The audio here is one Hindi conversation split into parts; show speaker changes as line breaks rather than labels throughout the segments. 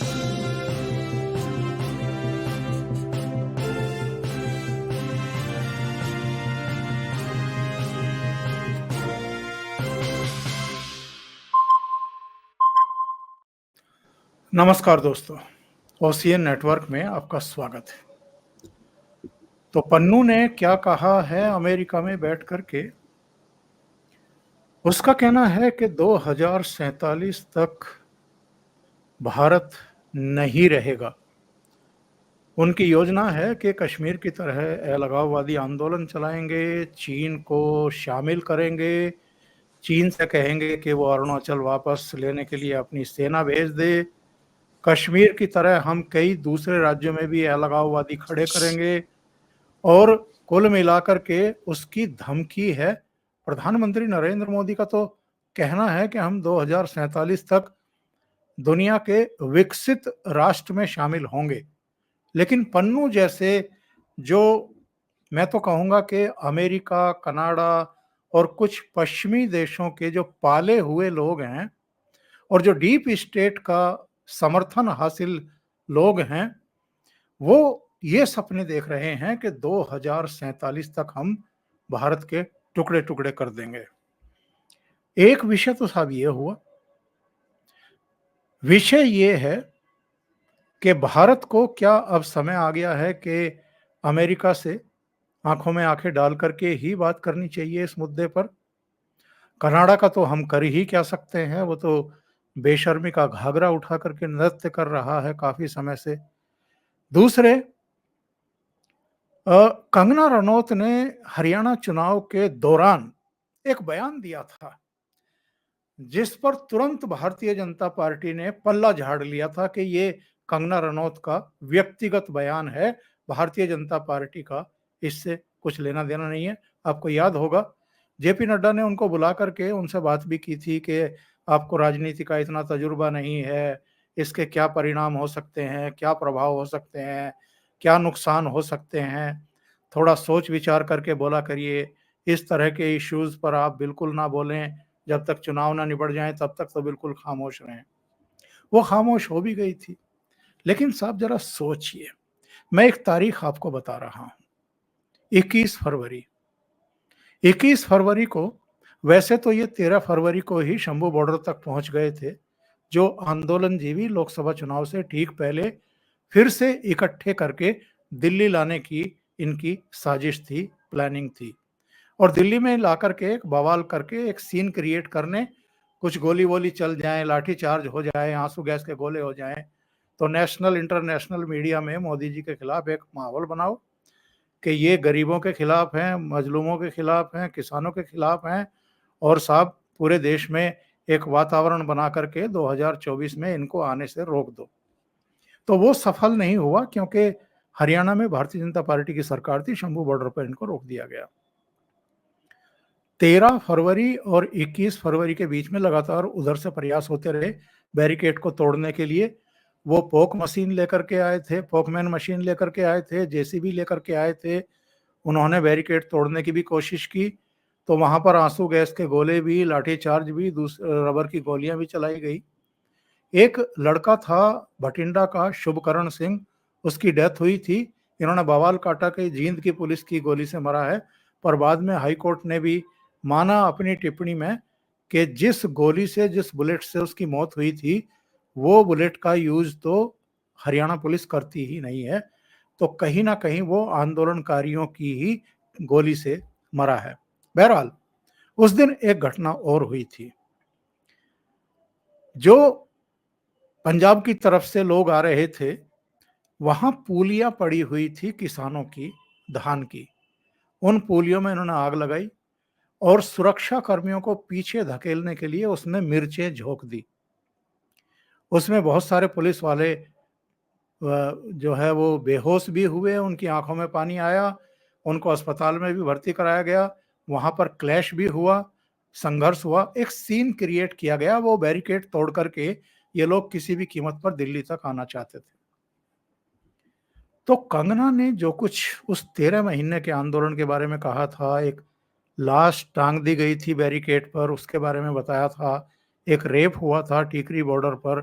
नमस्कार दोस्तों, ओशियन नेटवर्क में आपका स्वागत है। तो पन्नू ने क्या कहा है अमेरिका में बैठ कर के? उसका कहना है कि 2047 तक भारत नहीं रहेगा। उनकी योजना है कि कश्मीर की तरह अलगाववादी आंदोलन चलाएंगे, चीन को शामिल करेंगे, चीन से कहेंगे कि वो अरुणाचल वापस लेने के लिए अपनी सेना भेज दे। कश्मीर की तरह हम कई दूसरे राज्यों में भी अलगाववादी खड़े करेंगे और कुल मिलाकर के उसकी धमकी है। प्रधानमंत्री नरेंद्र मोदी का तो कहना है कि हम 2047 तक दुनिया के विकसित राष्ट्र में शामिल होंगे। लेकिन पन्नू जैसे जो मैं तो कहूँगा कि अमेरिका, कनाडा और कुछ पश्चिमी देशों के जो पाले हुए लोग हैं और जो डीप स्टेट का समर्थन हासिल लोग हैं, वो ये सपने देख रहे हैं कि 2047 तक हम भारत के टुकड़े-टुकड़े कर देंगे। एक विषय तो साहब ये हुआ, विषय ये है कि भारत को क्या अब समय आ गया है कि अमेरिका से आंखों में आंखें डाल करके ही बात करनी चाहिए इस मुद्दे पर। कनाडा का तो हम कर ही क्या सकते हैं, वो तो बेशर्मी का घाघरा उठा करके नृत्य कर रहा है काफी समय से। दूसरे कंगना रनौत ने हरियाणा चुनाव के दौरान एक बयान दिया था, जिस पर तुरंत भारतीय जनता पार्टी ने पल्ला झाड़ लिया था कि ये कंगना रनौत का व्यक्तिगत बयान है, भारतीय जनता पार्टी का इससे कुछ लेना देना नहीं है। आपको याद होगा, जेपी नड्डा ने उनको बुला करके उनसे बात भी की थी कि आपको राजनीति का इतना तजुर्बा नहीं है, इसके क्या परिणाम हो सकते हैं, क्या प्रभाव हो सकते हैं, क्या नुकसान हो सकते हैं, थोड़ा सोच विचार करके बोला करिए, इस तरह के इश्यूज पर आप बिल्कुल ना बोलें, जब तक चुनाव ना निपट जाएं तब तक तो बिल्कुल खामोश रहें। वो खामोश हो भी गई थी। लेकिन साहब जरा सोचिए, मैं एक तारीख आपको बता रहा हूं, 21 फरवरी। 21 फरवरी को, वैसे तो ये 13 फरवरी को ही शंभू बॉर्डर तक पहुंच गए थे, जो आंदोलनजीवी लोकसभा चुनाव से ठीक पहले फिर से इकट्ठे करके दिल्ली लाने की इनकी साजिश थी, प्लानिंग थी। और दिल्ली में ला करके एक बवाल करके एक सीन क्रिएट करने, कुछ गोली वोली चल जाए, लाठी चार्ज हो जाए, आंसू गैस के गोले हो जाएं, तो नेशनल इंटरनेशनल मीडिया में मोदी जी के खिलाफ एक माहौल बनाओ कि ये गरीबों के खिलाफ हैं, मजलूमों के खिलाफ हैं, किसानों के खिलाफ हैं, और साहब पूरे देश में एक वातावरण बना करके 2024 में इनको आने से रोक दो। तो वो सफल नहीं हुआ, क्योंकि हरियाणा में भारतीय जनता पार्टी की सरकार थी, शंभू बॉर्डर पर इनको रोक दिया गया। 13 फरवरी और 21 फरवरी के बीच में लगातार उधर से प्रयास होते रहे बैरिकेड को तोड़ने के लिए। वो पोक मशीन लेकर के आए थे, पोकमैन मशीन लेकर के आए थे, जेसीबी लेकर के आए थे, उन्होंने बैरिकेड तोड़ने की भी कोशिश की। तो वहां पर आंसू गैस के गोले भी, लाठीचार्ज भी, रबर की गोलियां भी चलाई गई। एक लड़का था भटिंडा का, शुभकरण सिंह, उसकी डेथ हुई थी। इन्होंने बवाल काटा कि जींद की पुलिस की गोली से मरा है, पर बाद में हाई कोर्ट ने भी माना अपनी टिप्पणी में कि जिस गोली से, जिस बुलेट से उसकी मौत हुई थी, वो बुलेट का यूज तो हरियाणा पुलिस करती ही नहीं है, तो कहीं ना कहीं वो आंदोलनकारियों की ही गोली से मरा है। बहरहाल उस दिन एक घटना और हुई थी। जो पंजाब की तरफ से लोग आ रहे थे, वहां पूलियां पड़ी हुई थी किसानों की, धान की। उन पूलियों में इन्होंने आग लगाई और सुरक्षा कर्मियों को पीछे धकेलने के लिए उसमें मिर्चें झोंक दी। उसमें बहुत सारे पुलिस वाले जो है वो बेहोश भी हुए, उनकी आंखों में पानी आया, उनको अस्पताल में भी भर्ती कराया गया। वहां पर क्लैश भी हुआ, संघर्ष हुआ, एक सीन क्रिएट किया गया। वो बैरिकेड तोड़ करके ये लोग किसी भी कीमत पर दिल्ली तक आना चाहते थे। तो कंगना ने जो कुछ उस 13 महीने के आंदोलन के बारे में कहा था, एक लाश टांग दी गई थी बैरिकेड पर, उसके बारे में बताया था, एक रेप हुआ था टीकरी बॉर्डर पर,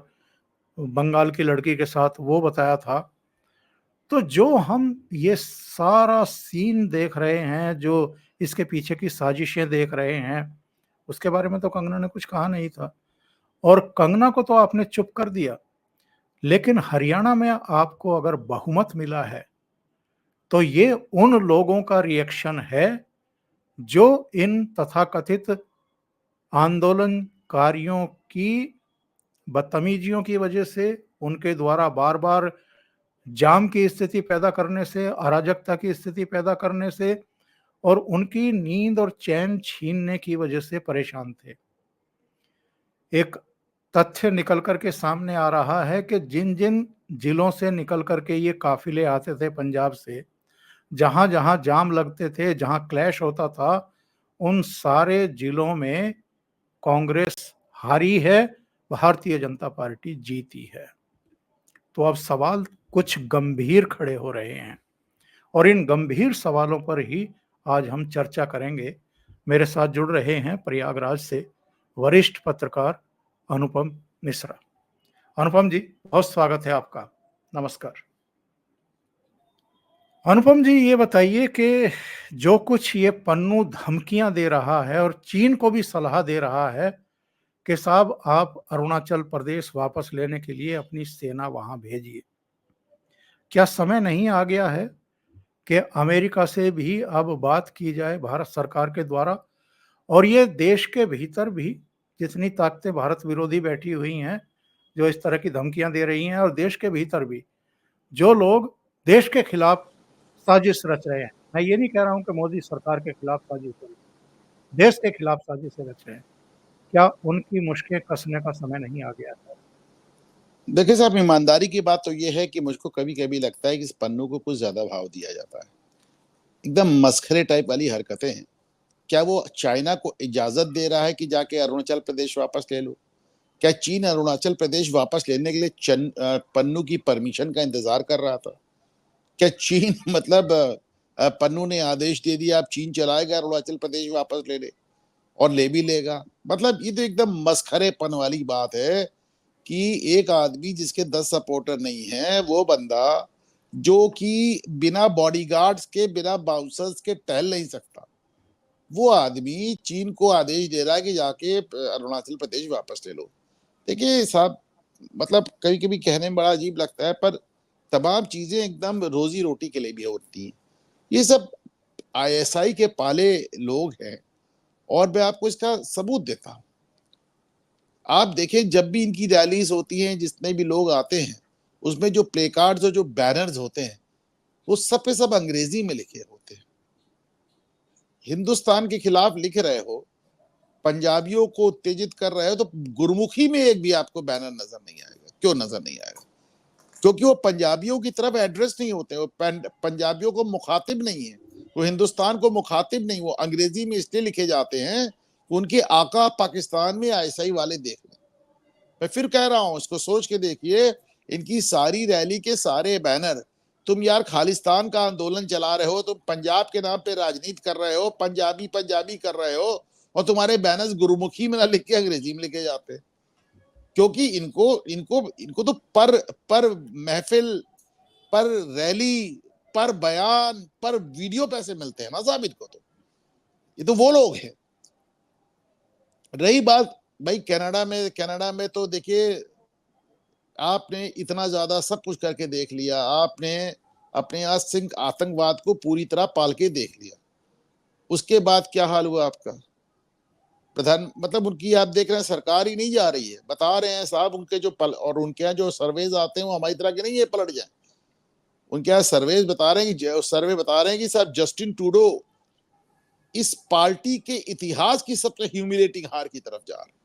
बंगाल की लड़की के साथ वो बताया था। तो जो हम ये सारा सीन देख रहे हैं, जो इसके पीछे की साजिशें देख रहे हैं, उसके बारे में तो कंगना ने कुछ कहा नहीं था और कंगना को तो आपने चुप कर दिया। लेकिन हरियाणा में आपको अगर बहुमत मिला है, तो ये उन लोगों का रिएक्शन है जो इन तथाकथित आंदोलनकारियों की बदतमीजियों की वजह से, उनके द्वारा बार-बार जाम की स्थिति पैदा करने से, अराजकता की स्थिति पैदा करने से और उनकी नींद और चैन छीनने की वजह से परेशान थे। एक तथ्य निकल कर के सामने आ रहा है कि जिन-जिन जिलों से निकल कर के ये काफ़िले आते थे पंजाब से, जहाँ-जहाँ जाम लगते थे, जहाँ क्लैश होता था, उन सारे जिलों में कांग्रेस हारी है, भारतीय जनता पार्टी जीती है। तो अब सवाल कुछ गंभीर खड़े हो रहे हैं और इन गंभीर सवालों पर ही आज हम चर्चा करेंगे। मेरे साथ जुड़ रहे हैं प्रयागराज से वरिष्ठ पत्रकार अनुपम मिश्रा। अनुपम जी, बहुत स्वागत है आपका। नमस्कार। अनुपम जी, ये बताइए कि जो कुछ ये पन्नू धमकियां दे रहा है और चीन को भी सलाह दे रहा है कि साहब आप अरुणाचल प्रदेश वापस लेने के लिए अपनी सेना वहां भेजिए, क्या समय नहीं आ गया है कि अमेरिका से भी अब बात की जाए भारत सरकार के द्वारा और ये देश के भीतर भी जितनी ताकतें भारत विरोधी बैठी हुई हैं, जो इस तरह की धमकियां दे रही हैं और देश के भीतर भी जो लोग देश के खिलाफ साजिश रच रहे हैं, मैं ये नहीं कह रहा हूं कि मोदी सरकार के खिलाफ साजिश हो रही है, देश के खिलाफ साजिशें रच रहे हैं, क्या उनकी मुश्कें कसने का समय नहीं आ गया है?
देखिए साहब, ईमानदारी की बात तो ये है कि मुझको कभी-कभी लगता है कि इस पन्नू को कुछ ज़्यादा भाव दिया जाता है। एकदम मसखरे टाइप वाली हरकतें हैं। क्या वो चाइना को इजाज़त दे रहा है कि जाके अरुणाचल प्रदेश वापस ले लो? क्या चीन अरुणाचल प्रदेश वापस लेने के लिए पन्नू की परमिशन का इंतज़ार कर रहा था? क्या चीन मतलब पन्नू ने आदेश दे दिया अब चीन चलाएगा अरुणाचल प्रदेश वापस ले ले और ले भी लेगा? मतलब ये तो एकदम मसखरेपन वाली बात है कि एक आदमी जिसके 10 सपोर्टर नहीं है, वो बंदा जो कि बिना बॉडीगार्ड्स के, बिना बाउंसर्स के टहल नहीं सकता, वो आदमी चीन को आदेश दे रहा है कि जाके अरुणाचल प्रदेश वापस ले लो। देखिए साहब, मतलब कभी-कभी कहने में बड़ा अजीब लगता है, पर तमाम चीज़ें एकदम रोज़ी-रोटी के लिए भी होती हैं। ये सब आईएसआई के पाले लोग हैं और मैं आपको इसका सबूत देता हूँ। आप देखें, जब भी इनकी रैलीज़ होती हैं, जितने भी लोग आते हैं, उसमें जो प्ले कार्ड्स और जो बैनर्स होते हैं, वो सब पे सब अंग्रेज़ी में लिखे होते हैं। हिंदुस्तान के खिलाफ लिख रहे हो, पंजाबियों को उत्तेजित कर रहे हो, तो गुरमुखी में एक भी आपको बैनर नज़र नहीं आएगा। क्यों नज़र नहीं आएगा? क्योंकि वो पंजाबियों की तरफ एड्रेस नहीं होते, वो पंजाबियों को मुखातिब नहीं है, वो हिंदुस्तान को मुखातिब नहीं, वो अंग्रेज़ी में इसलिए लिखे जाते हैं, उनके आका पाकिस्तान में आईएसआई वाले देख लें। मैं फिर कह रहा हूं, इसको सोच के देखिए, इनकी सारी रैली के सारे बैनर, तुम यार खालिस्तान का आंदोलन चला रहे हो, तुम पंजाब के नाम पे राजनीति कर रहे हो, पंजाबी पंजाबी कर रहे हो, और तुम्हारे बैनर्स गुरुमुखी में ना लिख के अंग्रेजी में लिखे जाते हैं। क्योंकि इनको इनको इनको तो पर महफिल, पर रैली, पर बयान, पर वीडियो पैसे मिलते हैं ना साहब इनको। तो ये तो वो लोग हैं। रही बात भाई कनाडा में तो देखिए, आपने इतना ज्यादा सब कुछ करके देख लिया, आपने अपने यहाँ सिंह आतंकवाद को पूरी तरह पाल के देख लिया, उसके बाद क्या हाल हुआ आपका? प्रधान मतलब उनकी आप देख रहे हैं सरकार ही नहीं जा रही है, बता रहे हैं साहब उनके जो और उनके यहाँ जो सर्वेज आते हैं वो हमारी तरह के नहीं है पलट जाए। उनके यहाँ सर्वेज बता रहे हैं कि साहब जस्टिन ट्रूडो इस पार्टी के इतिहास की सबसे ह्यूमिलेटिंग हार की तरफ जा रहे हैं।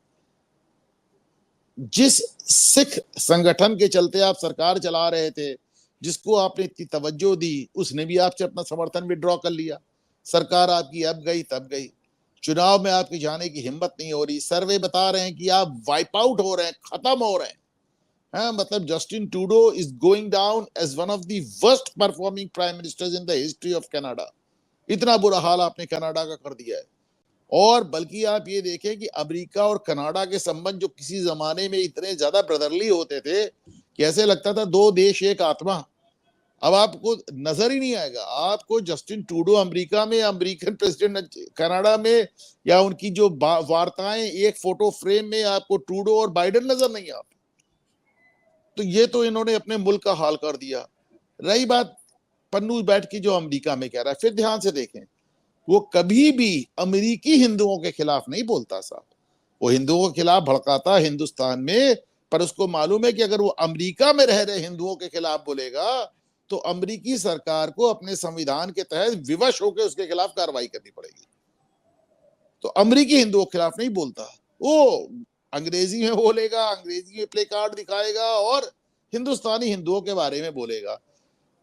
जिस सिख संगठन के चलते आप सरकार चला रहे थे, जिसको आपने इतनी तवज्जो दी, उसने भी आपसे अपना समर्थन विड्रॉ कर लिया। सरकार आपकी अब गई तब गई, चुनाव में आपकी जाने की हिम्मत नहीं हो रही। सर्वे बता रहे हैं कि आप वाइप आउट हो रहे हैं, खत्म हो रहे हैं। मतलब Justin Trudeau is going down as one of the worst performing prime ministers in the history of Canada. इतना बुरा हाल आपने कनाडा का कर दिया है। और बल्कि आप ये देखें कि अमेरिका और कनाडा के संबंध जो किसी जमाने में इतने ज्यादा ब्रदरली होते थे कि ऐसे लगता था दो देश एक आत्मा, अब आपको नजर ही नहीं आएगा। आपको जस्टिन ट्रूडो अमेरिका में, अमेरिकन प्रेसिडेंट कनाडा में, या उनकी जो वार्ताएं एक फोटो फ्रेम में आपको ट्रूडो और बाइडेन नजर नहीं आते। तो ये तो इन्होंने अपने मुल्क का हाल कर दिया। रही बात पन्नू बैठ की जो अमेरिका में कह रहा है, फिर ध्यान से देखें, वो कभी भी अमेरिकी हिंदुओं के खिलाफ नहीं बोलता साहब। वो हिंदुओं के खिलाफ भड़काता हिंदुस्तान में, पर उसको मालूम है कि अगर वो अमेरिका में रह रहे हिंदुओं के खिलाफ बोलेगा तो अमेरिकी सरकार को अपने संविधान के तहत विवश होकर उसके खिलाफ कार्रवाई करनी पड़ेगी। तो अमेरिकी हिंदुओं के खिलाफ नहीं बोलता, वो अंग्रेजी में बोलेगा, अंग्रेजी में प्ले कार्ड दिखाएगा और हिंदुस्तानी हिंदुओं के बारे में बोलेगा।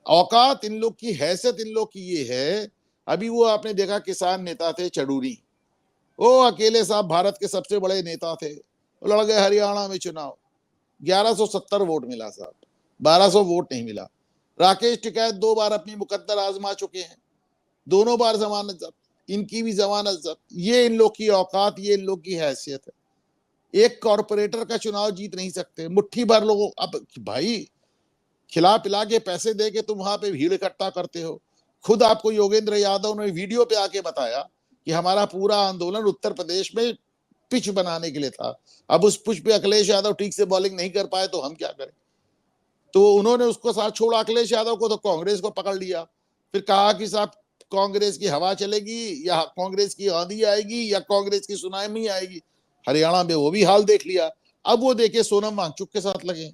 औकात इन लोग की, हैसियत इन लोग की ये है। अभी वो आपने देखा किसान नेता थे चडूरी, वो अकेले साहब भारत के सबसे बड़े नेता थे, वो लड़ गए हरियाणा में चुनाव, 1170 वोट मिला साहब, 1200 वोट नहीं मिला। राकेश टिकैत 2 बार अपनी मुकद्दर आजमा चुके हैं, दोनों बार जमानत जब्त, इनकी भी जमानत जब्त। ये इन लोग की औकात, ये इन लोग की हैसियत है। एक कॉरपोरेटर का चुनाव जीत नहीं सकते, मुट्ठी भर लोगों, अब भाई खिला पिला के पैसे दे के तुम वहां पे भीड़ इकट्ठा करते हो। खुद आपको योगेंद्र यादव ने वीडियो पे आके बताया कि हमारा पूरा आंदोलन उत्तर प्रदेश में पिच बनाने के लिए था। अब उस पिच पे अखिलेश यादव ठीक से बॉलिंग नहीं कर पाए तो हम क्या करें। तो उन्होंने उसको साथ छोड़ा अखिलेश यादव को, तो कांग्रेस को पकड़ लिया। फिर कहा कि साहब कांग्रेस की हवा चलेगी या कांग्रेस की आंधी आएगी या कांग्रेस की सुनामी आएगी। हरियाणा में वो भी हाल देख लिया। अब वो देखिए सोनम वांगचुक के साथ लगे।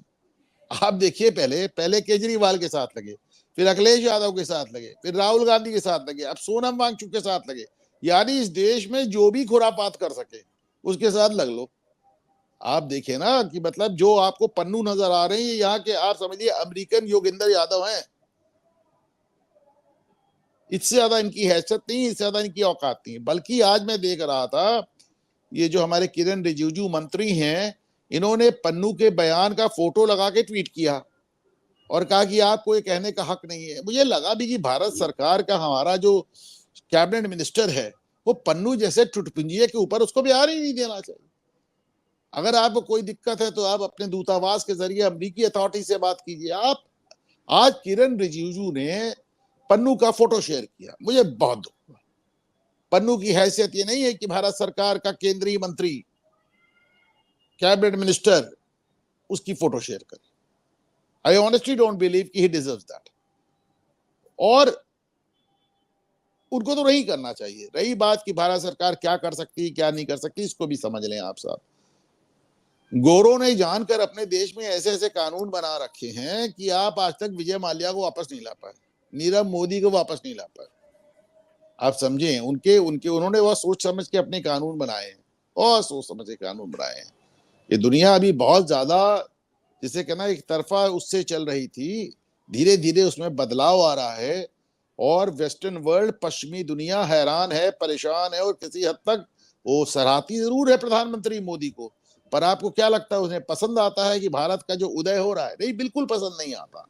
आप देखिए पहले केजरीवाल के साथ लगे, फिर अखिलेश यादव के साथ लगे, फिर राहुल गांधी के साथ लगे, अब सोनम वांगचुक के साथ लगे। यानी इस देश में जो भी खुरापात कर सके उसके साथ लग लो। आप देखिए ना कि मतलब जो आपको पन्नू नजर आ रहे हैं यहाँ के, आप समझिए अमेरिकन योगेंद्र यादव हैं। इससे ज्यादा इनकी हैसियत नहीं, इससे ज्यादा इनकी औकात नहीं। बल्कि आज मैं देख रहा था ये जो हमारे किरण रिजिजू मंत्री हैं, इन्होंने पन्नू के बयान का फोटो लगा के ट्वीट किया और कहा कि आपको ये कहने का हक नहीं है। मुझे लगा भी कि भारत सरकार का हमारा जो कैबिनेट मिनिस्टर है वो पन्नू जैसे टुटपुंजिये के ऊपर उसको बिहार ही नहीं देना चाहिए। अगर आपको कोई दिक्कत है तो आप अपने दूतावास के जरिए अमेरिकी अथॉरिटी से बात कीजिए। आप आज किरण रिजिजू ने पन्नू का फोटो शेयर किया, मुझे बहुत दुख हुआ। पन्नू की हैसियत ये नहीं है कि भारत सरकार का केंद्रीय मंत्री, कैबिनेट मिनिस्टर उसकी फोटो शेयर करे। आई ऑनेस्टली डोंट बिलीव कि ही डिजर्व्स दैट, और उनको तो नहीं करना चाहिए। रही बात कि भारत सरकार क्या कर सकती है क्या नहीं कर सकती, इसको भी समझ लें आप साहब। गोरों ने जानकर अपने देश में ऐसे ऐसे कानून बना रखे हैं कि आप आज तक विजय माल्या को वापस नहीं ला पाए, नीरव मोदी को वापस नहीं ला पाए। आप समझें, उनके उनके उन्होंने वह सोच समझ के अपने कानून बनाए हैं, और सोच समझ के कानून बनाए हैं। ये दुनिया अभी बहुत ज्यादा, जिसे कहना एक तरफा उससे चल रही थी, धीरे धीरे उसमें बदलाव आ रहा है। और वेस्टर्न वर्ल्ड, पश्चिमी दुनिया हैरान है, परेशान है, और किसी हद तक वो सराहती जरूर है प्रधानमंत्री मोदी को। पर आपको क्या लगता है उन्हें पसंद आता है कि भारत का जो उदय हो रहा है? नहीं, बिल्कुल पसंद नहीं आता।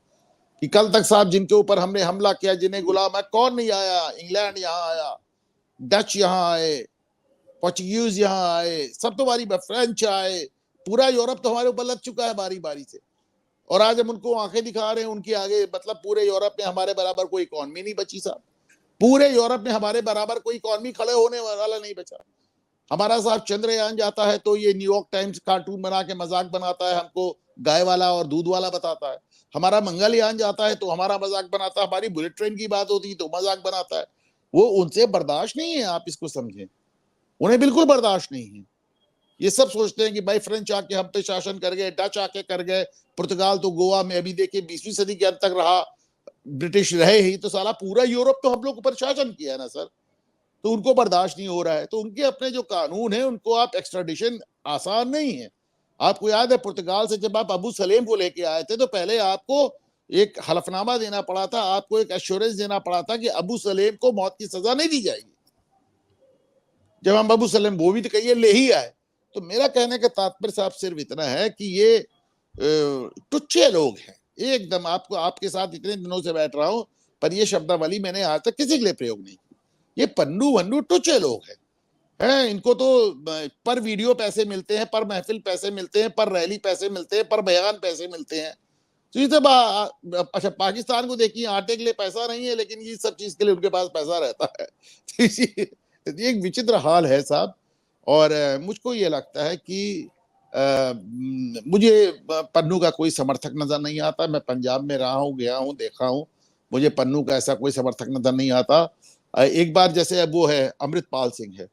कि कल तक साहब जिनके ऊपर हमने हमला किया, जिन्हें गुलाम है, कौन नहीं आया? इंग्लैंड यहाँ आया, डच यहाँ आए, पोर्चुगीज यहाँ आए, सब तो बारी फ्रेंच आए, पूरा यूरोप तो हमारे ऊपर लग चुका है बारी बारी से। और आज हम उनको आंखें दिखा रहे हैं उनकी आगे। मतलब पूरे यूरोप में हमारे बराबर कोई इकॉनमी नहीं बची साहब। पूरे यूरोप में हमारे बराबर कोई इकॉनमी खड़े होने वाला नहीं बचा। हमारा साहब चंद्रयान जाता है तो ये न्यूयॉर्क टाइम्स कार्टून बना के मजाक बनाता है, हमको गाय वाला और दूध वाला बताता है। हमारा मंगलयान जाता है तो हमारा मजाक बनाता है, हमारी बुलेट ट्रेन की बात होती है तो मजाक बनाता है। वो उनसे बर्दाश्त नहीं है, आप इसको समझें, उन्हें बिल्कुल बर्दाश्त नहीं है। ये सब सोचते हैं कि भाई फ्रेंच आके हम पे शासन कर गए, डच आके कर गए, पुर्तगाल तो गोवा में अभी देखिए 20वीं सदी के अंत तक रहा, ब्रिटिश रहे ही, तो साला पूरा यूरोप तो हम लोग ऊपर शासन किया है ना सर। तो उनको बर्दाश्त नहीं हो रहा है। तो उनके अपने जो कानून है उनको आप एक्स्ट्राडिशन आसान नहीं है। आपको याद है पुर्तगाल से जब आप अबू सलेम को लेके आए थे तो पहले आपको एक हलफनामा देना पड़ा था, आपको एक एश्योरेंस देना पड़ा था कि अबू सलेम को मौत की सजा नहीं दी जाएगी। जब हम अबू सलेम वो भी तो कहिए ले ही आए। तो मेरा कहने का तात्पर्य साहब सिर्फ इतना है कि ये टुच्चे लोग हैं एकदम। आपको आपके साथ इतने दिनों से बैठ रहा हूं पर ये शब्दावली मैंने आज तक किसी के लिए प्रयोग नहीं की। ये पन्नू वन्नू टुच्चे लोग हैं। है। इनको तो पर वीडियो पैसे मिलते हैं, पर महफिल पैसे मिलते हैं, पर रैली पैसे मिलते हैं, पर बयान पैसे मिलते हैं। तो ये सब अच्छा, पाकिस्तान को देखिए, आटे के लिए पैसा नहीं है, लेकिन ये सब चीज के लिए उनके पास पैसा रहता है। तो ये एक विचित्र हाल है साहब। और मुझको ये लगता है कि मुझे पन्नू का कोई समर्थक नजर नहीं आता। मैं पंजाब में रहा हूँ, गया हूँ, देखा हूँ, मुझे पन्नू का ऐसा कोई समर्थक नजर नहीं आता। एक बार जैसे वो है अमृतपाल सिंह है,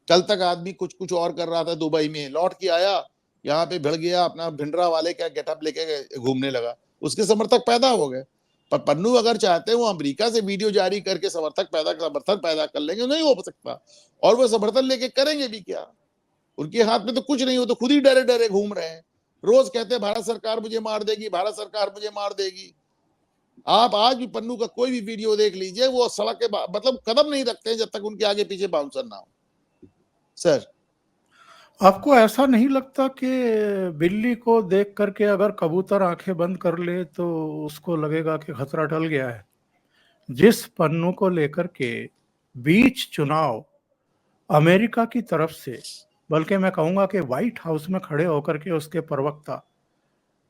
कल तक आदमी कुछ कुछ और कर रहा था, दुबई में लौट के आया, यहाँ पे भिड़ गया, अपना भिंडरा वाले का गेटअप लेके घूमने लगा, उसके समर्थक पैदा हो गए। पर पन्नू अगर चाहते हैं वो अमेरिका से वीडियो जारी करके समर्थन पैदा कर लेंगे, नहीं हो सकता। और वो समर्थन लेके करेंगे भी क्या? उनके हाथ में तो कुछ नहीं हो, तो खुद ही डरे डरे घूम रहे हैं। रोज कहते हैं भारत सरकार मुझे मार देगी, भारत सरकार मुझे मार देगी। आप आज भी पन्नू का कोई भी वीडियो देख लीजिए, वो सड़क के मतलब कदम नहीं रखते हैं जब तक उनके आगे पीछे बाउंसर ना हो। सर,
आपको ऐसा नहीं लगता कि बिल्ली को देख करके अगर कबूतर आंखें बंद कर ले तो उसको लगेगा कि खतरा टल गया है? जिस पन्नू को लेकर के बीच चुनाव अमेरिका की तरफ से, बल्कि मैं कहूंगा कि व्हाइट हाउस में खड़े होकर के उसके प्रवक्ता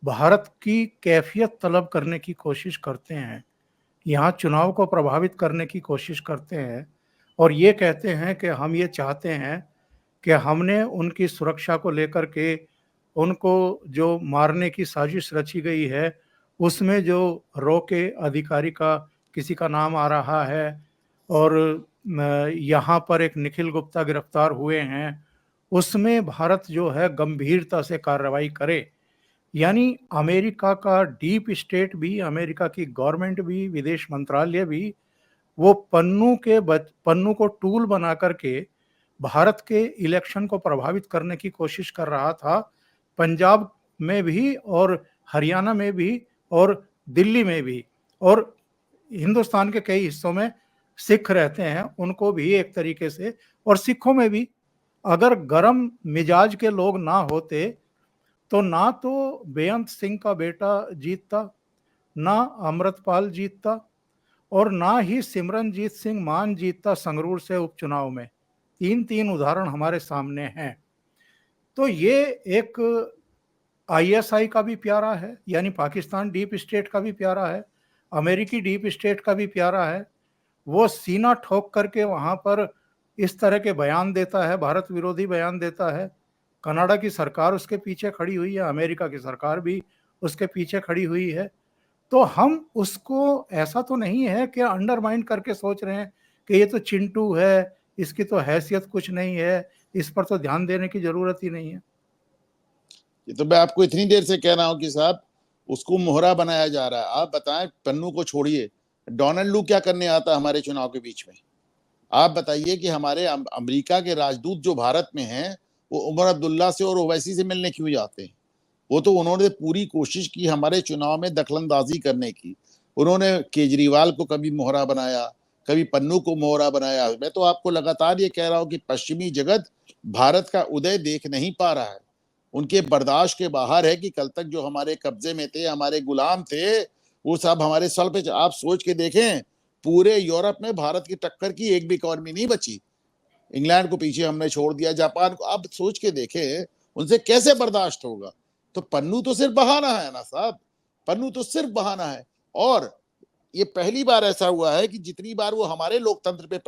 भारत की कैफियत तलब करने की कोशिश करते हैं, यहाँ चुनाव को प्रभावित करने की कोशिश करते हैं और ये कहते हैं कि हम ये चाहते हैं कि हमने उनकी सुरक्षा को लेकर के उनको जो मारने की साजिश रची गई है, उसमें जो रॉ के अधिकारी का किसी का नाम आ रहा है और यहाँ पर एक निखिल गुप्ता गिरफ्तार हुए हैं, उसमें भारत जो है गंभीरता से कार्रवाई करे। यानी अमेरिका का डीप स्टेट भी, अमेरिका की गवर्नमेंट भी, विदेश मंत्रालय भी वो पन्नू को टूल बना करके भारत के इलेक्शन को प्रभावित करने की कोशिश कर रहा था। पंजाब में भी और हरियाणा में भी और दिल्ली में भी और हिंदुस्तान के कई हिस्सों में सिख रहते हैं, उनको भी एक तरीके से, और सिखों में भी अगर गरम मिजाज के लोग ना होते तो ना तो बेअंत सिंह का बेटा जीतता, ना अमृतपाल जीतता और ना ही सिमरनजीत सिंह मान जीतता संगरूर से उपचुनाव में। तीन तीन उदाहरण हमारे सामने हैं। तो ये एक आईएसआई का भी प्यारा है, यानी पाकिस्तान डीप स्टेट का भी प्यारा है, अमेरिकी डीप स्टेट का भी प्यारा है। वो सीना ठोक करके वहां पर इस तरह के बयान देता है, भारत विरोधी बयान देता है। कनाडा की सरकार उसके पीछे खड़ी हुई है, अमेरिका की सरकार भी उसके पीछे खड़ी हुई है। तो हम उसको, ऐसा तो नहीं है कि अंडरमाइन करके सोच रहे हैं कि ये तो चिंटू है, इसकी तो हैसियत कुछ नहीं है, इस पर तो ध्यान देने की जरूरत ही नहीं है।
ये तो मैं आपको इतनी देर से कह रहा हूं कि साहब उसको मोहरा बनाया जा रहा है। आप बताएं, पन्नू को छोड़िए, डोनाल्ड लू क्या करने आता हमारे चुनाव के बीच में? आप बताइए कि हमारे अमेरिका के राजदूत जो भारत में हैं, वो उमर अब्दुल्ला से और ओवैसी से मिलने क्यों जाते हैं? वो तो उन्होंने पूरी कोशिश की हमारे चुनाव में दखलंदाजी करने की। उन्होंने केजरीवाल को कभी मोहरा बनाया, कभी पन्नू को मोहरा बनाया। मैं तो आपको लगातार ये कह रहा हूं कि पश्चिमी जगत भारत का उदय देख नहीं पा रहा है, उनके बर्दाश्त के बाहर है कि कल तक जो हमारे कब्जे में थे, हमारे गुलाम थे, वो सब हमारे सर पे। आप सोच के देखें, पूरे यूरोप में भारत की टक्कर की एक भी इकॉनमी नहीं बची। इंग्लैंड को पीछे हमने छोड़ दिया, जापान को। आप सोच के देखें उनसे कैसे बर्दाश्त होगा। तो पन्नू तो सिर्फ बहाना है ना साहब, पन्नू तो सिर्फ बहाना है। और ये पहली बार ऐसा हुआ है कि जितनी बार वो हमारे लोकतंत्र पे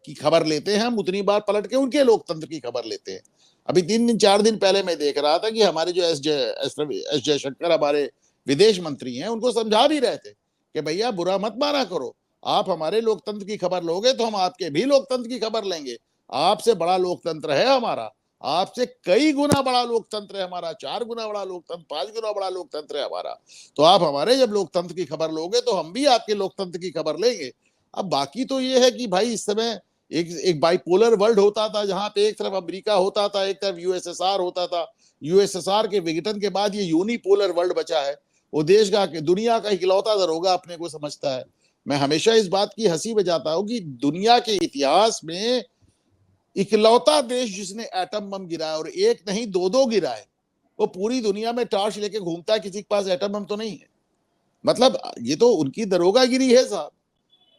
की खबर लेते हैं, हम उतनी बार पलट के उनके लोकतंत्र की खबर लेते हैं। अभी 3-4 दिन पहले मैं देख रहा था कि हमारे जो एस जयशंकर हमारे विदेश मंत्री हैं, उनको समझा भी रहे थे कि भैया बुरा मत माना करो, आप हमारे लोकतंत्र की खबर लोगे तो हम आपके भी लोकतंत्र की खबर लेंगे। आपसे बड़ा लोकतंत्र है हमारा, आपसे कई गुना बड़ा लोकतंत्र है हमारा, 4 गुना बड़ा लोकतंत्र, 5 गुना बड़ा लोकतंत्र है हमारा। तो आप हमारे जब लोकतंत्र की खबर लोगे तो हम भी आपके लोकतंत्र की खबर लेंगे। अब बाकी तो ये है कि भाई इस समय एक बाइपोलर वर्ल्ड होता था, जहां पे एक तरफ अमेरिका होता था, एक तरफ यूएसएसआर होता था। यूएसएसआर के विघटन के बाद ये यूनिपोलर वर्ल्ड बचा है। वो देश का, दुनिया का इकलौता दरोगा अपने को समझता है। मैं हमेशा इस बात की हंसी बजाता हूं कि दुनिया के इतिहास में इकलौता देश जिसने एटम बम गिराया, और एक नहीं 2-2 गिराए, वो पूरी दुनिया में टॉर्च लेके घूमता है, किसी के पास एटम बम तो नहीं है। मतलब ये तो उनकी दरोगागिरी है साहब।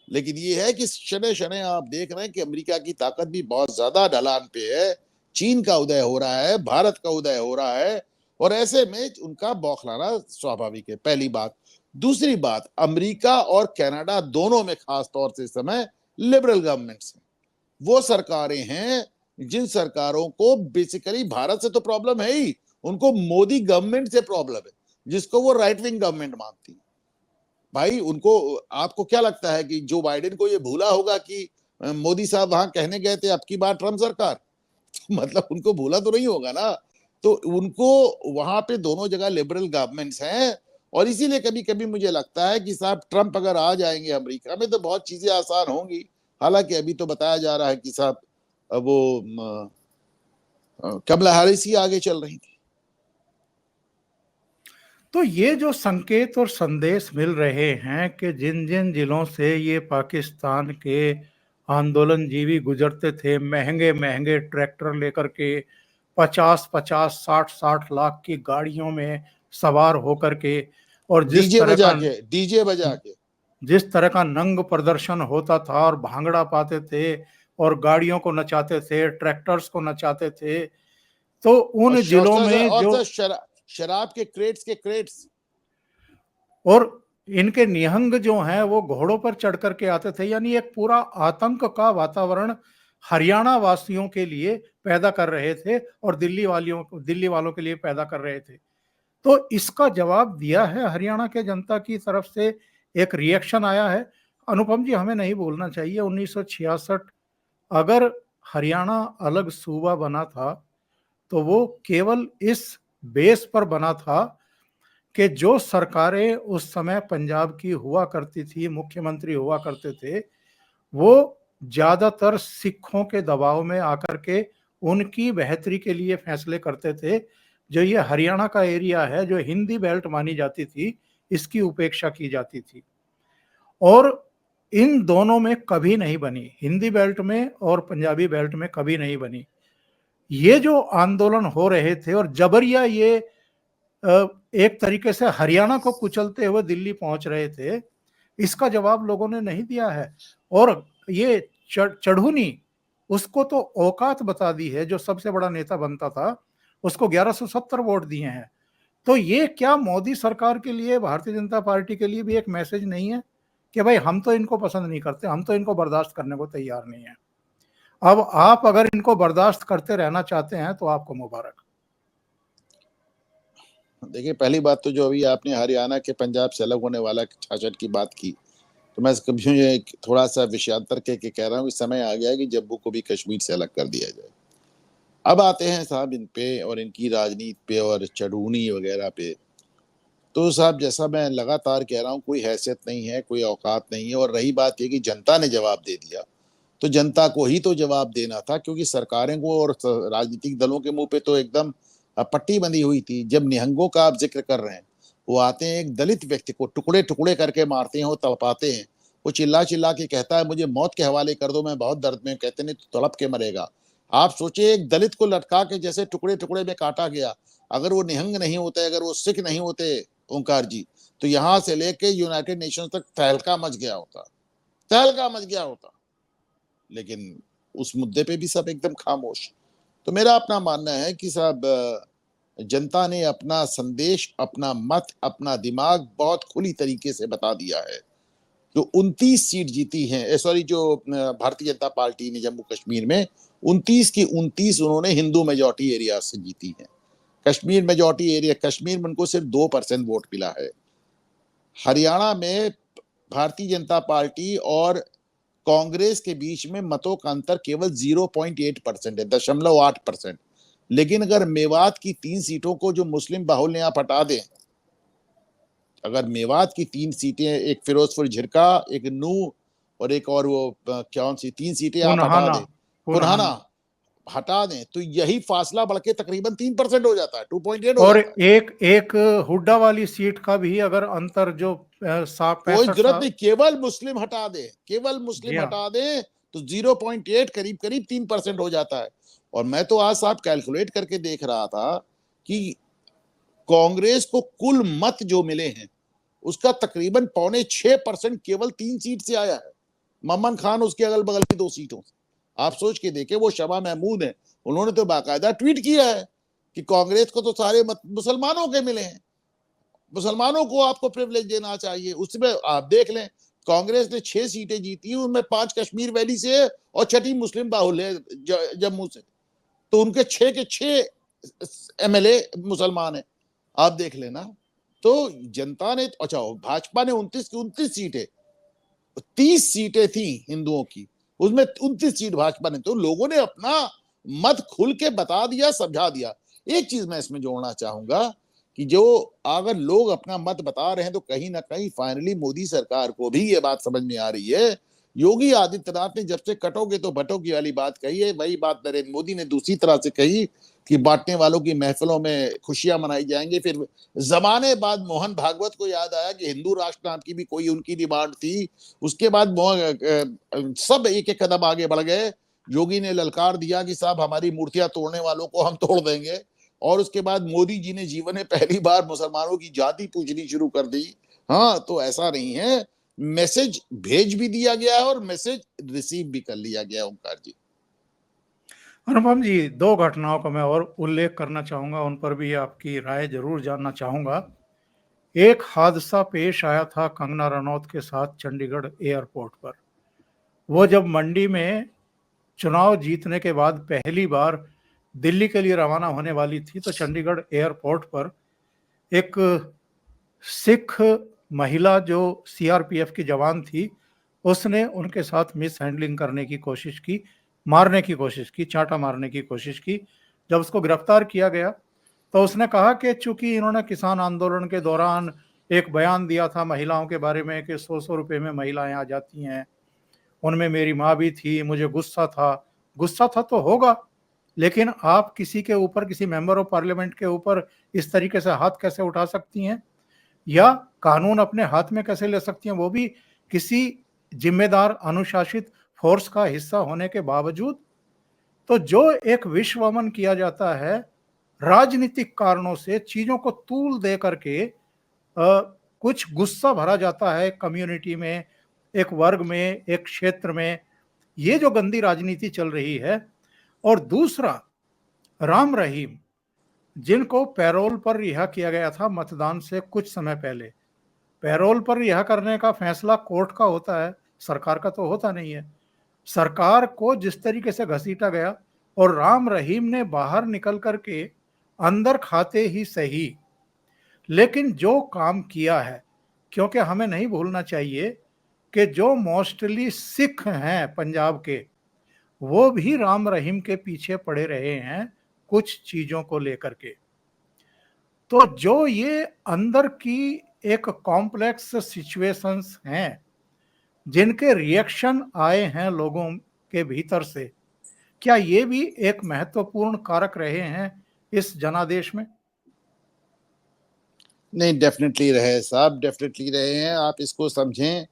लेकिन ये है कि शनै शनै आप देख रहे हैं कि अमेरिका की ताकत भी बहुत ज्यादा ढलान पे है, चीन का उदय हो रहा है, भारत का उदय हो रहा है, और ऐसे में उनका बौखलाना स्वाभाविक है, पहली बात। दूसरी बात, अमेरिका और कनाडा दोनों में खास तौर से इस समय लिबरल गवर्नमेंट्स हैं। वो सरकारें हैं जिन सरकारों को बेसिकली भारत से तो प्रॉब्लम है ही, उनको मोदी गवर्नमेंट से प्रॉब्लम है, जिसको वो राइट विंग गवर्नमेंट मानती है। भाई उनको, आपको क्या लगता है कि जो बाइडेन को ये भूला होगा कि मोदी साहब वहां कहने गए थे अब की बार ट्रम्प सरकार? मतलब उनको भूला तो नहीं होगा ना। तो उनको वहां पे दोनों जगह लिबरल गवर्नमेंट्स हैं, और इसीलिए कभी कभी मुझे लगता है कि साहब ट्रम्प अगर आ जाएंगे अमेरिका में तो बहुत चीजें आसान होंगी। हालांकि अभी तो बताया जा रहा है कि साहब वो कमला हैरिस ही आगे चल रही थी।
तो ये जो संकेत और संदेश मिल रहे हैं कि जिन जिन जिलों से ये पाकिस्तान के आंदोलनजीवी गुजरते थे, महंगे महंगे ट्रैक्टर लेकर के 50-50, 60-60 लाख की गाड़ियों में सवार होकर के, और
डीजे बजा के
जिस तरह का नंग प्रदर्शन होता था और भांगड़ा पाते थे और गाड़ियों को नचाते थे, ट्रैक्टर्स को नचाते थे, तो
और
उन जिलों में जो
शराब के क्रेट्स
और इनके निहंग जो हैं वो घोड़ों पर चढ़ करके आते थे, यानी एक पूरा आतंक का वातावरण हरियाणा वासियों के लिए पैदा कर रहे थे और दिल्ली वालों के लिए पैदा कर रहे थे। तो इसका जवाब दिया है हरियाणा के जनता की तरफ से, एक रिएक्शन आया है। अनुपम जी, हमें नहीं भूलना चाहिए 1966 अगर हरियाणा अलग सूबा बना था तो वो केवल इस बेस पर बना था कि जो सरकारें उस समय पंजाब की हुआ करती थी, मुख्यमंत्री हुआ करते थे, वो ज्यादातर सिखों के दबाव में आकर के उनकी बेहतरी के लिए फैसले करते थे। जो ये हरियाणा का एरिया है, जो हिंदी बेल्ट मानी जाती थी, इसकी उपेक्षा की जाती थी और इन दोनों में कभी नहीं बनी, हिंदी बेल्ट में और पंजाबी बेल्ट में कभी नहीं बनी। ये जो आंदोलन हो रहे थे और जबरिया ये एक तरीके से हरियाणा को कुचलते हुए दिल्ली पहुंच रहे थे, इसका जवाब लोगों ने नहीं दिया है। और ये चढ़ूनी, उसको तो औकात बता दी है, जो सबसे बड़ा नेता बनता था उसको 1170 वोट दिए हैं। तो ये क्या मोदी सरकार के लिए, भारतीय जनता पार्टी के लिए भी एक मैसेज नहीं है कि भाई हम तो इनको पसंद नहीं करते, हम तो इनको बर्दाश्त करने को तैयार नहीं है। अब आप अगर इनको बर्दाश्त करते रहना चाहते हैं तो आपको मुबारक।
देखिए, पहली बात तो जो अभी आपने हरियाणा के पंजाब से अलग होने वाला छाछठ की बात की, तो मैं कभी थोड़ा सा विषयांतर के कह रहा हूँ कि समय आ गया है कि जम्मू को भी कश्मीर से अलग कर दिया जाए। अब आते हैं साहब इन पे और इनकी राजनीति पे और चढ़ूनी वगैरह पे। तो साहब जैसा मैं लगातार कह रहा हूँ, कोई हैसियत नहीं है, कोई औकात नहीं है। और रही बात ये कि जनता ने जवाब दे दिया, तो जनता को ही तो जवाब देना था, क्योंकि सरकारें को और राजनीतिक दलों के मुंह पे तो एकदम पट्टी बंधी हुई थी। जब निहंगों का आप जिक्र कर रहे हैं, वो आते हैं एक दलित व्यक्ति को टुकड़े टुकड़े करके मारते हैं और तड़पाते हैं। वो चिल्ला चिल्ला के कहता है मुझे मौत के हवाले कर दो, मैं बहुत दर्द में। कहते नहीं तो तड़प के मरेगा। आप सोचिए, एक दलित को लटका के जैसे टुकड़े टुकड़े में काटा गया। अगर वो निहंग नहीं होते, अगर वो सिख नहीं होते ओंकार जी, तो यहां से लेके यूनाइटेड नेशन तक तहलका मच गया होता, तहलका मच गया होता। लेकिन उस मुद्दे पे भी सब एकदम खामोश। तो मेरा अपना मानना है कि साहब जनता ने अपना संदेश, अपना मत, अपना दिमाग बहुत खुली तरीके से बता दिया है। जो 29 सीट जीती हैं, सॉरी, जो भारतीय जनता पार्टी ने जम्मू कश्मीर में 29 की 29 उन्होंने हिंदू मेजॉरिटी एरिया से जीती हैं। कश्मीर मेजॉरिटी एरिया, कश्मीर में उनको सिर्फ 2% वोट मिला है। हरियाणा में भारतीय जनता पार्टी और कांग्रेस के बीच में मतों का अंतर केवल 0.8% है, 0.8%। लेकिन अगर मेवात की 3 सीटों को जो मुस्लिम बाहुल्य आप हटा दें, अगर मेवात की 3 सीटें, एक फिरोजपुर झिरका, एक नू और एक और वो कौन सी 3 सीटें आप हटा दें, पुनहाना हटा दें, तो यही फासला बढ़ के तकरीबन 3% हो जाता है, 2.8 हो
और
जाता है।
एक हुड्डा वाली सीट का भी अगर अंतर जो
कोई जरूरत नहीं, केवल मुस्लिम हटा दे, केवल
जी
मुस्लिम
हाँ,
हटा दे तो 0.8 करीब करीब 3% हो जाता है। और मैं तो आज साहब कैलकुलेट करके देख रहा था कि कांग्रेस को कुल मत जो मिले हैं उसका तकरीबन 5.25% केवल 3 सीट से आया है। ममन खान उसके अगल बगल की 2 सीटों से। आप सोच के देखें, वो शमा महमूद है, उन्होंने तो बाकायदा ट्वीट किया है कि कांग्रेस को तो सारे मुसलमानों के मिले हैं, मुसलमानों को आपको प्रिविलेज देना चाहिए। उसमें आप देख लें, कांग्रेस ने 6 सीटें जीती, उनमें 5 कश्मीर वैली से है और 6ठी मुस्लिम बाहुल है जम्मू से, तो उनके 6 के 6 एमएलए मुसलमान है। आप देख लेना। तो जनता ने, अच्छा भाजपा ने 29 की 29 सीटें, 30 सीटें थी हिंदुओं की, उसमें 29 सीट भाजपा ने, तो लोगों ने अपना मत खुल के बता दिया, समझा दिया। एक चीज मैं इसमें जोड़ना चाहूंगा कि जो अगर लोग अपना मत बता रहे हैं तो कहीं ना कहीं फाइनली मोदी सरकार को भी ये बात समझ में आ रही है। योगी आदित्यनाथ ने जब से कटोगे तो बटोगे वाली बात कही है, वही बात नरेंद्र मोदी ने दूसरी तरह से कही कि बांटने वालों की महफिलों में खुशियां मनाई जाएंगी। फिर जमाने बाद मोहन भागवत को याद आया कि हिंदू राष्ट्र नाम की भी कोई उनकी डिमांड थी। उसके बाद सब एक एक कदम आगे बढ़ गए। योगी ने ललकार दिया कि साहब हमारी मूर्तियां तोड़ने वालों को हम तोड़ देंगे, और उसके बाद मोदी जी ने जीवन में पहली बार मुसलमानों की जाति पूछनी शुरू कर दी। हाँ, तो ऐसा नहीं है, मैसेज भेज भी दिया गया है और मैसेज रिसीव भी कर लिया गया। ओंकार जी,
अनुपम जी, 2 घटनाओं का मैं और उल्लेख करना चाहूंगा, उन पर भी आपकी राय जरूर जानना चाहूंगा। एक हादसा पेश आया था कंगना रनौत के साथ चंडीगढ़ एयरपोर्ट पर। वो जब मंडी में चुनाव जीतने के बाद पहली बार दिल्ली के लिए रवाना होने वाली थी, तो चंडीगढ़ एयरपोर्ट पर एक सिख महिला जो सीआरपीएफ की जवान थी, उसने उनके साथ मिस हैंडलिंग करने की कोशिश की, मारने की कोशिश की, चांटा मारने की कोशिश की। जब उसको गिरफ्तार किया गया तो उसने कहा कि चूंकि इन्होंने किसान आंदोलन के दौरान एक बयान दिया था महिलाओं के बारे में कि 100-100 रुपए में महिलाएं आ जाती हैं, उनमें मेरी माँ भी थी, मुझे गुस्सा था। गुस्सा था तो होगा, लेकिन आप किसी के ऊपर, किसी मेंबर ऑफ पार्लियामेंट के ऊपर इस तरीके से हाथ कैसे उठा सकती हैं, या कानून अपने हाथ में कैसे ले सकती हैं, वो भी किसी जिम्मेदार अनुशासित फोर्स का हिस्सा होने के बावजूद। तो जो एक विश्वमन किया जाता है राजनीतिक कारणों से, चीजों को तूल दे करके, कुछ गुस्सा भरा जाता है कम्युनिटी में, एक वर्ग में, एक क्षेत्र में, ये जो गंदी राजनीति चल रही है। और दूसरा, राम रहीम, जिनको पैरोल पर रिहा किया गया था मतदान से कुछ समय पहले। पैरोल पर रिहा करने का फैसला कोर्ट का होता है, सरकार का तो होता नहीं है। सरकार को जिस तरीके से घसीटा गया, और राम रहीम ने बाहर निकल करके अंदर खाते ही सही, लेकिन जो काम किया है, क्योंकि हमें नहीं भूलना चाहिए कि जो मोस्टली सिख हैं पंजाब के, वो भी राम रहीम के पीछे पड़े रहे हैं कुछ चीजों को लेकर के। तो जो ये अंदर की एक कॉम्प्लेक्स सिचुएशंस हैं, जिनके रिएक्शन आए हैं लोगों के भीतर से, क्या ये भी एक महत्वपूर्ण कारक रहे हैं इस जनादेश में?
नहीं, डेफिनेटली रहे साहब, डेफिनेटली रहे हैं। आप इसको समझें,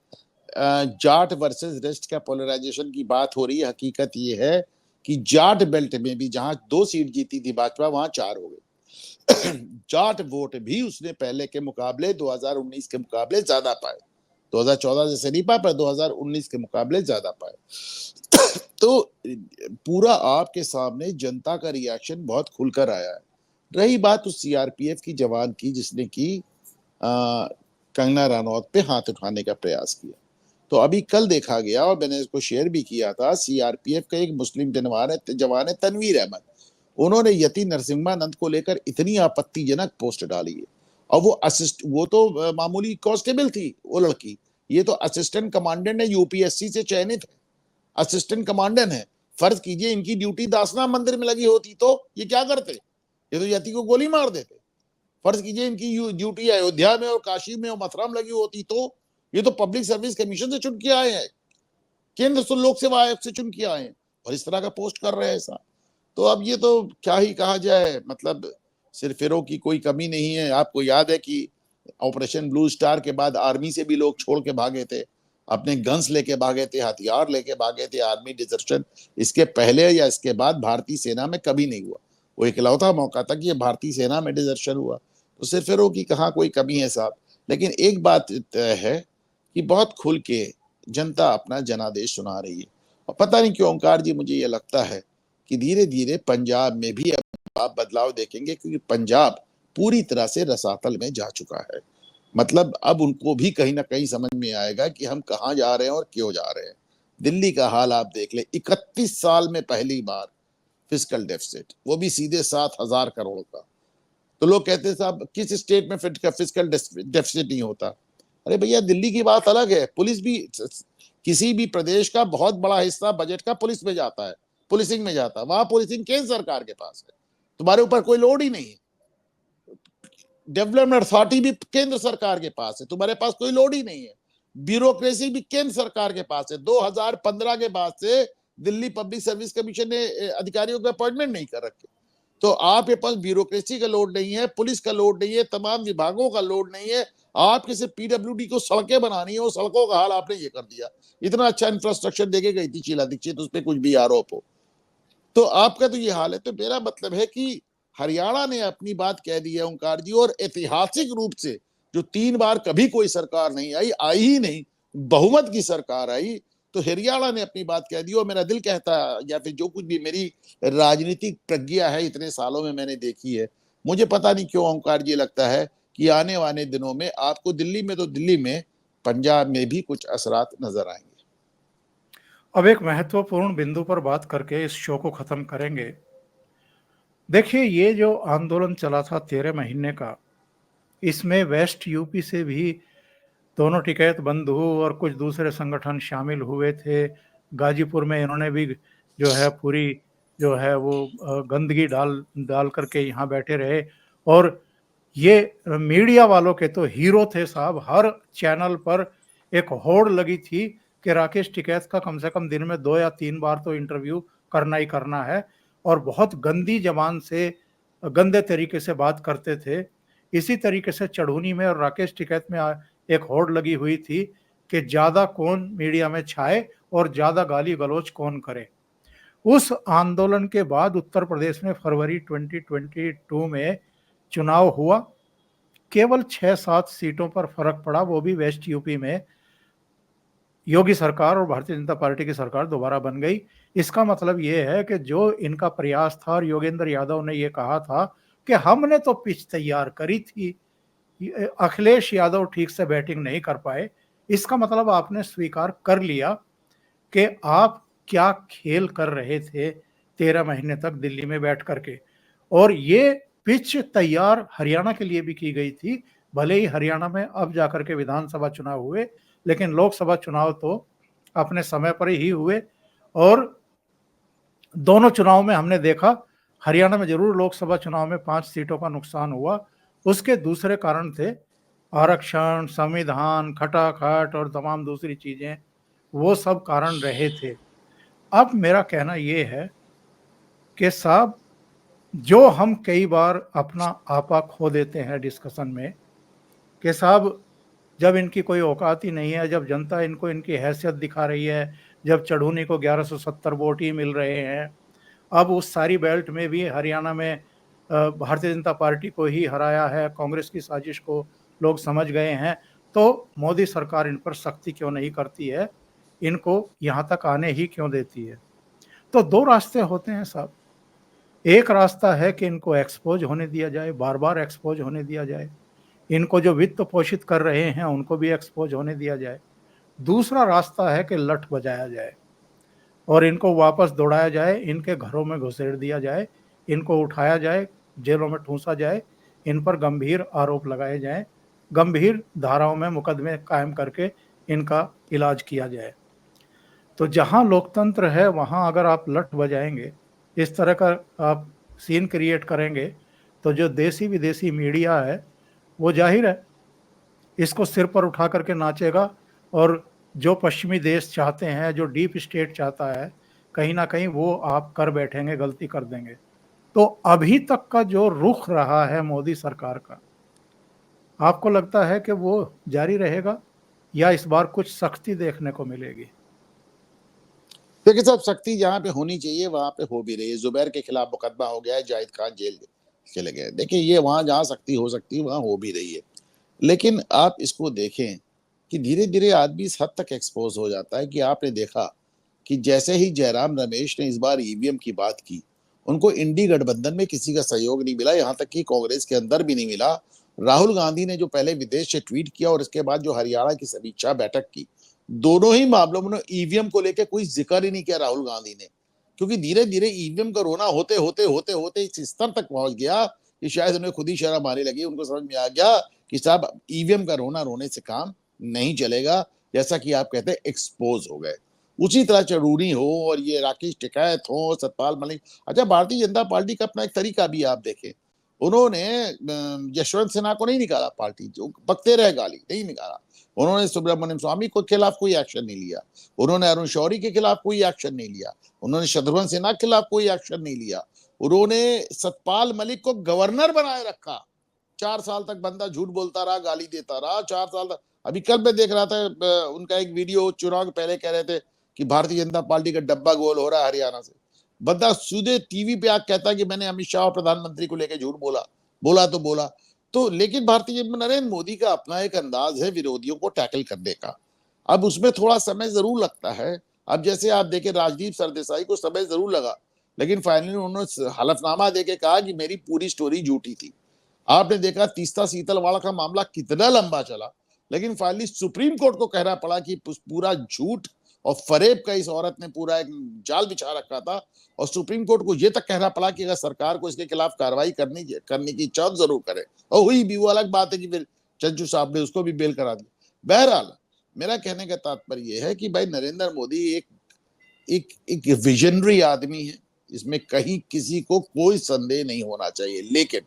जाट वर्सेस रेस्ट का पोलराइजेशन की बात हो रही है। हकीकत ये है कि जाट बेल्ट में भी जहां 2 सीट जीती थी भाजपा, वहां 4 हो गए। जाट वोट भी उसने पहले के मुकाबले 2019 के मुकाबले ज्यादा पाए। 2014 जैसे नहीं पाए, पर 2019 के मुकाबले ज्यादा पाए। तो पूरा आपके सामने जनता का रिएक्शन बहुत खुलकर आया है। रही बात उस सीआरपीएफ की जवान की जिसने की कंगना रनौत पे हाथ उठाने का प्रयास किया, तो अभी कल देखा गया, और मैंने इसको शेयर भी किया था, सीआरपीएफ का एक मुस्लिम जवान है तनवीर अहमद, उन्होंने यति नरसिम्हानंद को लेकर इतनी आपत्तिजनक पोस्ट डाली है। और वो तो मामूली कांस्टेबल थी वो लड़की, ये तो असिस्टेंट कमांडेंट है, यूपीएससी से चयनित है, असिस्टेंट कमांडेंट है। फर्ज कीजिए इनकी ड्यूटी दासना मंदिर में लगी होती तो ये क्या करते? ये तो यति को गोली मार देते। फर्ज कीजिए इनकी ड्यूटी अयोध्या में और काशी में और मथुरा में लगी होती तो ये तो पब्लिक सर्विस कमीशन से चुन के आए हैं, केंद्र लोक सेवा आयोग से चुन के आए हैं, और इस तरह का पोस्ट कर रहे हैं ऐसा। तो अब ये तो क्या ही कहा जाए, मतलब सिरफिरों की कोई कमी नहीं है। आपको याद है कि ऑपरेशन ब्लू स्टार के बाद आर्मी से भी लोग छोड़ के भागे थे, अपने गन्स लेके भागे थे, हथियार लेके भागे थे। आर्मी डिजर्शन इसके पहले या इसके बाद भारतीय सेना में कभी नहीं हुआ। वो इकलौता मौका था कि ये भारतीय सेना में डिजर्शन हुआ। तो सिरफिरों की कहाँ कोई कमी है साहब। लेकिन एक बात है कि बहुत खुल के जनता अपना जनादेश सुना रही है। और पता नहीं क्यों ओंकार जी, मुझे ये लगता है कि धीरे धीरे पंजाब में भी अब आप बदलाव देखेंगे, क्योंकि पंजाब पूरी तरह से रसातल में जा चुका है। मतलब अब उनको भी कहीं ना कहीं समझ में आएगा कि हम कहाँ जा रहे हैं और क्यों जा रहे हैं। दिल्ली का हाल आप देख ले, 31 साल में पहली बार फिस्कल डेफिसिट, वो भी सीधे 7,000 करोड़ का। तो लोग कहते हैं साहब किस स्टेट में फिस्कल डेफिसिट नहीं होता। अरे भैया, दिल्ली की बात अलग है। पुलिस भी, किसी भी प्रदेश का बहुत बड़ा हिस्सा बजट का पुलिस में जाता है, पुलिसिंग में जाता है। वहां पुलिसिंग केंद्र सरकार के पास है, तुम्हारे ऊपर कोई लोड ही नहीं है। डेवलपमेंट अथॉरिटी भी केंद्र सरकार के पास है, तुम्हारे पास कोई लोड ही नहीं है। ब्यूरोक्रेसी भी केंद्र सरकार के पास है। 2015 के बाद से दिल्ली पब्लिक सर्विस कमीशन ने अधिकारियों के अपॉइंटमेंट नहीं कर रखे। तो आपके पास ब्यूरोक्रेसी का लोड नहीं है, पुलिस का लोड नहीं है, तमाम विभागों का लोड नहीं है। आपके सिर्फ पीडब्ल्यूडी को सड़कें बनानी है, और सड़कों का हाल आपने ये कर दिया। इतना अच्छा इंफ्रास्ट्रक्चर देके गई थी शीला दीक्षित, उस पर कुछ भी आरोप हो, तो आपका तो ये हाल है। तो मेरा मतलब है कि हरियाणा ने अपनी बात कह दी है ओंकार जी, और ऐतिहासिक रूप से जो 3 बार कभी कोई सरकार नहीं आई ही नहीं, बहुमत की सरकार आई, तो हरियाणा ने अपनी बात कह दी। और मेरा दिल कहता है, या फिर जो कुछ भी मेरी राजनीतिक प्रज्ञा है इतने सालों में मैंने देखी है, मुझे पता नहीं क्यों ओंकार जी लगता है कि आने वाले दिनों में आपको दिल्ली में, तो दिल्ली में, पंजाब में भी कुछ असरात नजर आएंगे।
अब एक महत्वपूर्ण बिंदु पर बात करके इस शो को खत्म करेंगे। देखिए, ये जो आंदोलन चला था 13 महीने का, इसमें वेस्ट यूपी से भी दोनों टिकैत बंधु और कुछ दूसरे संगठन शामिल हुए थे। गाजीपुर में इन्होंने भी जो है पूरी जो है वो गंदगी डाल करके यहाँ बैठे रहे। और ये मीडिया वालों के तो हीरो थे साहब। हर चैनल पर एक होड़ लगी थी कि राकेश टिकैत का कम से कम दिन में 2 या 3 बार तो इंटरव्यू करना ही करना है। और बहुत गंदी जबान से, गंदे तरीके से बात करते थे। इसी तरीके से चढ़ूनी में और राकेश टिकैत में एक होड़ लगी हुई थी कि ज्यादा कौन मीडिया में छाए और ज्यादा गाली गलौज कौन करे। उस आंदोलन के बाद उत्तर प्रदेश में फरवरी 2022 में चुनाव हुआ। केवल 6-7 सीटों पर फर्क पड़ा, वो भी वेस्ट यूपी में योगी सरकार और भारतीय जनता पार्टी की सरकार दोबारा बन गई। इसका मतलब ये है कि जो इनका प्रयास था, और योगेंद्र यादव ने ये कहा था कि हमने तो पिच तैयार करी थी, अखिलेश यादव ठीक से बैटिंग नहीं कर पाए। इसका मतलब आपने स्वीकार कर लिया कि आप क्या खेल कर रहे थे 13 महीने तक दिल्ली में बैठ करके। और ये पिच तैयार हरियाणा के लिए भी की गई थी। भले ही हरियाणा में अब जाकर के विधानसभा चुनाव हुए, लेकिन लोकसभा चुनाव तो अपने समय पर ही हुए। और दोनों चुनाव में हमने देखा, हरियाणा में जरूर लोकसभा चुनाव में 5 सीटों का नुकसान हुआ। उसके दूसरे कारण थे आरक्षण, संविधान, खटाखट और तमाम दूसरी चीजें, वो सब कारण रहे थे। अब मेरा कहना ये है कि साहब, जो हम कई बार अपना आपा खो देते हैं डिस्कशन में कि साहब जब इनकी कोई औकात ही नहीं है, जब जनता इनको इनकी हैसियत दिखा रही है, जब चढ़ूनी को 1170 वोट ही मिल रहे हैं, अब उस सारी बेल्ट में भी हरियाणा में भारतीय जनता पार्टी को ही हराया है, कांग्रेस की साजिश को लोग समझ गए हैं, तो मोदी सरकार इन पर सख्ती क्यों नहीं करती है, इनको यहाँ तक आने ही क्यों देती है। तो 2 रास्ते होते हैं साहब। एक रास्ता है कि इनको एक्सपोज होने दिया जाए, बार बार एक्सपोज होने दिया जाए, इनको जो वित्त पोषित कर रहे हैं उनको भी एक्सपोज होने दिया जाए। दूसरा रास्ता है कि लठ बजाया जाए और इनको वापस दौड़ाया जाए, इनके घरों में घुसेड़ दिया जाए, इनको उठाया जाए, जेलों में ठूंसा जाए, इन पर गंभीर आरोप लगाए जाएं, गंभीर धाराओं में मुकदमे कायम करके इनका इलाज किया जाए। तो जहां लोकतंत्र है वहां अगर आप लठ बजाएंगे, इस तरह का आप सीन क्रिएट करेंगे, तो जो देसी विदेशी मीडिया है वो जाहिर है इसको सिर पर उठा करके नाचेगा। और जो पश्चिमी देश चाहते हैं, जो डीप स्टेट चाहता है, कहीं ना कहीं वो आप कर बैठेंगे, गलती कर देंगे। तो अभी तक का जो रुख रहा है मोदी सरकार का, आपको लगता है कि वो जारी रहेगा या इस बार कुछ सख्ती देखने को मिलेगी?
देखिए साहब, सख्ती जहाँ पे होनी चाहिए वहां पे हो भी रही है। जुबैर के खिलाफ मुकदमा हो गया है, जाहिद खान जेल चले गए। देखिए, ये वहां जहाँ सख्ती हो सकती है वहां हो भी रही है। लेकिन आप इसको देखें कि धीरे धीरे आदमी इस हद तक एक्सपोज हो जाता है कि आपने देखा कि जैसे ही जयराम रमेश ने इस बार ईवीएम की बात की, उनको इंडी गठबंधन में किसी का सहयोग नहीं मिला, यहां तक कि कांग्रेस के अंदर भी नहीं मिला। राहुल गांधी ने जो पहले विदेश से ट्वीट किया और इसके बाद जो हरियाणा की समीक्षा बैठक की, दोनों ही मामलों में ईवीएम को लेकर कोई जिक्र ही नहीं किया राहुल गांधी ने, क्योंकि धीरे धीरे ईवीएम का रोना होते होते होते होते इस स्तर तक पहुंच गया कि शायद उन्हें खुद ही शर्म आने लगी। उनको समझ में आ गया कि साहब ईवीएम का रोना रोने से काम नहीं चलेगा, जैसा कि आप कहते हैं एक्सपोज हो गए। उसी तरह चरूनी हो और ये राकेश टिकैत हो, सतपाल मलिक। अच्छा, भारतीय जनता पार्टी का अपना एक तरीका भी आप देखें, उन्होंने यशवंत सिन्हा को नहीं निकाला, पार्टी जो बकते रहे गाली नहीं निकाला। उन्होंने सुब्रमण्यम स्वामी के खिलाफ कोई एक्शन नहीं लिया, उन्होंने अरुण शौरी के खिलाफ कोई एक्शन नहीं लिया, उन्होंने शत्रुघ्न सिन्हा के खिलाफ कोई एक्शन नहीं लिया, उन्होंने सतपाल मलिक को गवर्नर बनाए रखा। 4 साल तक बंदा झूठ बोलता रहा, गाली देता रहा, 4 साल तक। अभी कल मैं देख रहा था उनका एक वीडियो, चुनाव के पहले कह रहे थे कि भारतीय जनता पार्टी का डब्बा गोल हो रहा है हरियाणा से। बंदा सीधे टीवी पे आके कहता है कि मैंने अमित शाह और प्रधानमंत्री को लेकर झूठ बोला, बोला तो। लेकिन भारतीय नरेंद्र मोदी का अपना एक अंदाज है विरोधियों को टैकल करने का। अब उसमें थोड़ा समय जरूर लगता है। अब जैसे आप देखें, राजदीप सरदेसाई को समय जरूर लगा, लेकिन फाइनली उन्होंने हलफनामा देके कहा कि मेरी पूरी स्टोरी झूठी थी। आपने देखा तीस्ता सीतलवाड़ा का मामला कितना लंबा चला, लेकिन फाइनली सुप्रीम कोर्ट को कहना पड़ा कि पूरा झूठ और फरेब का इस औरत ने पूरा एक जाल बिछा रखा था, और सुप्रीम कोर्ट को यह तक कहना पड़ा कि अगर सरकार को इसके खिलाफ कार्रवाई करने की इच्छा जरूर करे, और हुई भी। वो अलग बात है कि फिर चंचू साहब ने उसको भी बेल करा दी। बहरहाल मेरा कहने का तात्पर्य यह है कि भाई नरेंद्र मोदी एक विजनरी आदमी है, इसमें कहीं किसी को कोई संदेह नहीं होना चाहिए। लेकिन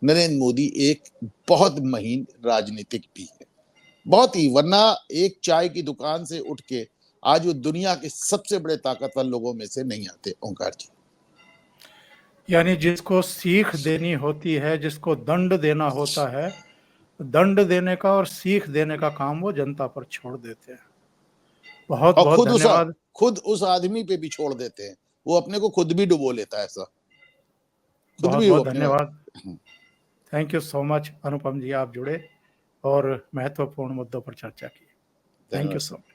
नरेंद्र मोदी एक बहुत महीन राजनीतिक भी है, बहुत ही। वरना एक चाय की दुकान से उठ के आज वो दुनिया के सबसे बड़े ताकतवर लोगों में से नहीं आते। ओंकार जी,
यानी जिसको सीख देनी होती है, जिसको दंड देना होता है, दंड देने का और सीख देने का काम वो जनता पर छोड़ देते हैं। बहुत
और
बहुत धन्यवाद।
खुद उस आदमी पे भी छोड़ देते हैं, वो अपने को खुद भी डुबो लेता है, ऐसा खुद
बहुत
भी वो
बहुत
अपने।
धन्यवाद। थैंक यू सो मच अनुपम जी, आप जुड़े और महत्वपूर्ण मुद्दों पर चर्चा की। थैंक यू
धन्यवाद।
So much.